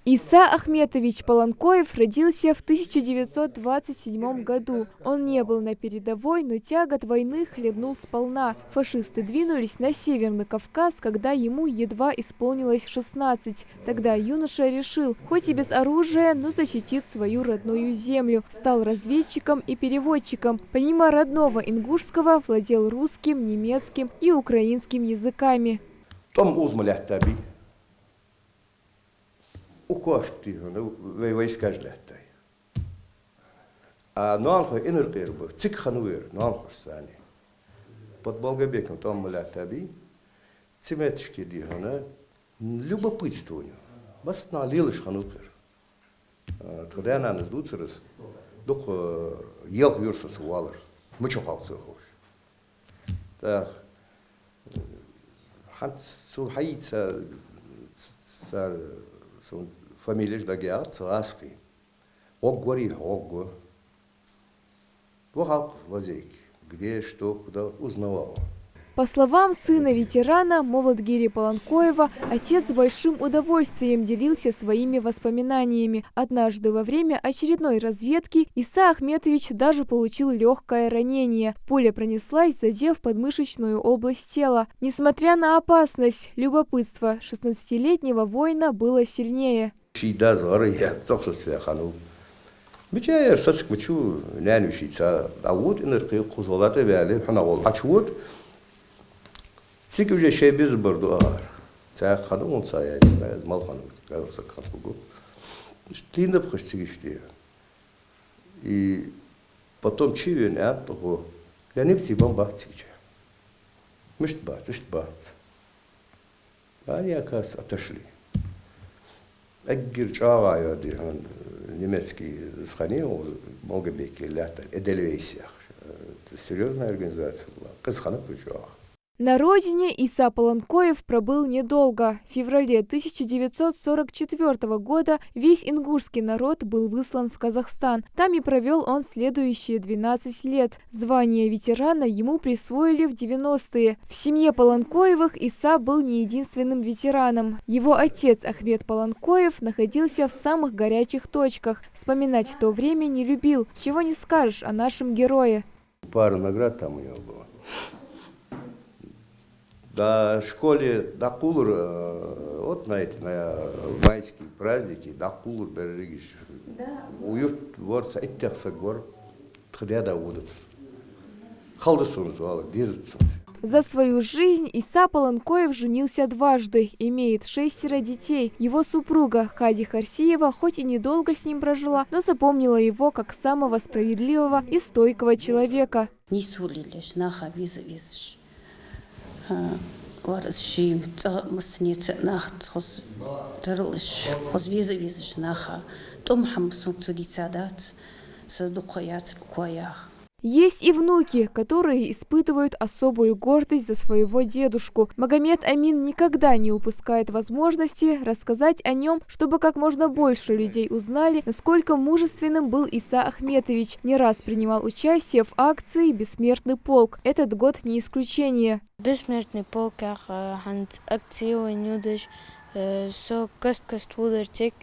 Иса Ахметович Полонкоев родился в 1927 году. Он не был на передовой, но тягот войны хлебнул сполна. Фашисты двинулись на Северный Кавказ, когда ему едва исполнилось 16. Тогда юноша решил, хоть и без оружия, но защитит свою родную землю. Стал разведчиком и переводчиком. Помимо родного ингушского, владел русским, немецким и украинским языками. Укошти, войска жлятай. А нанха инергер был, цик хануэр, нанха стани. Под Болгобеком там млятаби, цеметочки дихана, любопытствование. Бас налилыш ханупер. Когда я на сдуцерс, док ел виршус валыш, мучохался хош. Так, хат сухайца цар фамилия ждагиа цараски. Оггори огго. Двухал лазейки. Где, что, куда узнавал. По словам сына ветерана Мовладгири Полонкоева, отец с большим удовольствием делился своими воспоминаниями. Однажды во время очередной разведки Иса Ахметович даже получил легкое ранение. Пуля пронеслась, задев подмышечную область тела. Несмотря на опасность, любопытство 16-летнего воина было сильнее. Бичая сачк мчу нянущица, а вот энергия кузолата вяли, ханавол. А чего? Цик уже шей без бордуар. Цак хану он цая, мал хану, кажется, хапугу. Стинда пхастигишти. И потом чивен, а того. Я не пси бомбатича. Мыштбат. Они, оказывается, отошли. Эггир чава дихан немецкий сханил Болгобеке лята Эдельвейсиях. Это серьезная организация была. Казхана Пучуах. На родине Иса Полонкоев пробыл недолго. В феврале 1944 года весь ингушский народ был выслан в Казахстан. Там и провел он следующие 12 лет. Звание ветерана ему присвоили в 90-е. В семье Полонкоевых Иса был не единственным ветераном. Его отец Ахмет Полонкоев находился в самых горячих точках. Вспоминать то время не любил. Чего не скажешь о нашем герое. Пара наград там у него было. Да, в школе дакулур, вот знаете, на майские праздники, дакулур берегиш. Уют ворца, иттяхса гор, тхдяда удат. Халдысун звала, дезутsun. За свою жизнь Иса Полонкоев женился дважды, имеет 6 детей. Его супруга Хади Харсиева хоть и недолго с ним прожила, но запомнила его как самого справедливого и стойкого человека. Есть и внуки, которые испытывают особую гордость за своего дедушку. Магомед Амин никогда не упускает возможности рассказать о нем, чтобы как можно больше людей узнали, насколько мужественным был Иса Ахметович. Не раз принимал участие в акции «Бессмертный полк». Этот год не исключение. Бессмертный полк, акции со каст-каст-вудертик,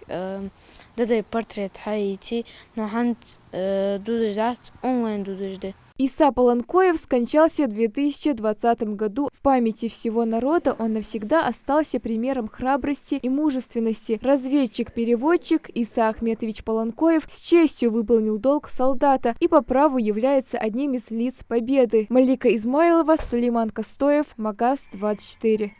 дадай портрет Хаити, но хант дудеждат онлайн дудежды. Иса Полонкоев скончался в 2020 году. В памяти всего народа он навсегда остался примером храбрости и мужественности. Разведчик-переводчик Иса Ахметович Полонкоев с честью выполнил долг солдата и по праву является одним из лиц победы. Малика Измайлова, Сулейман Костоев, Магаз 24.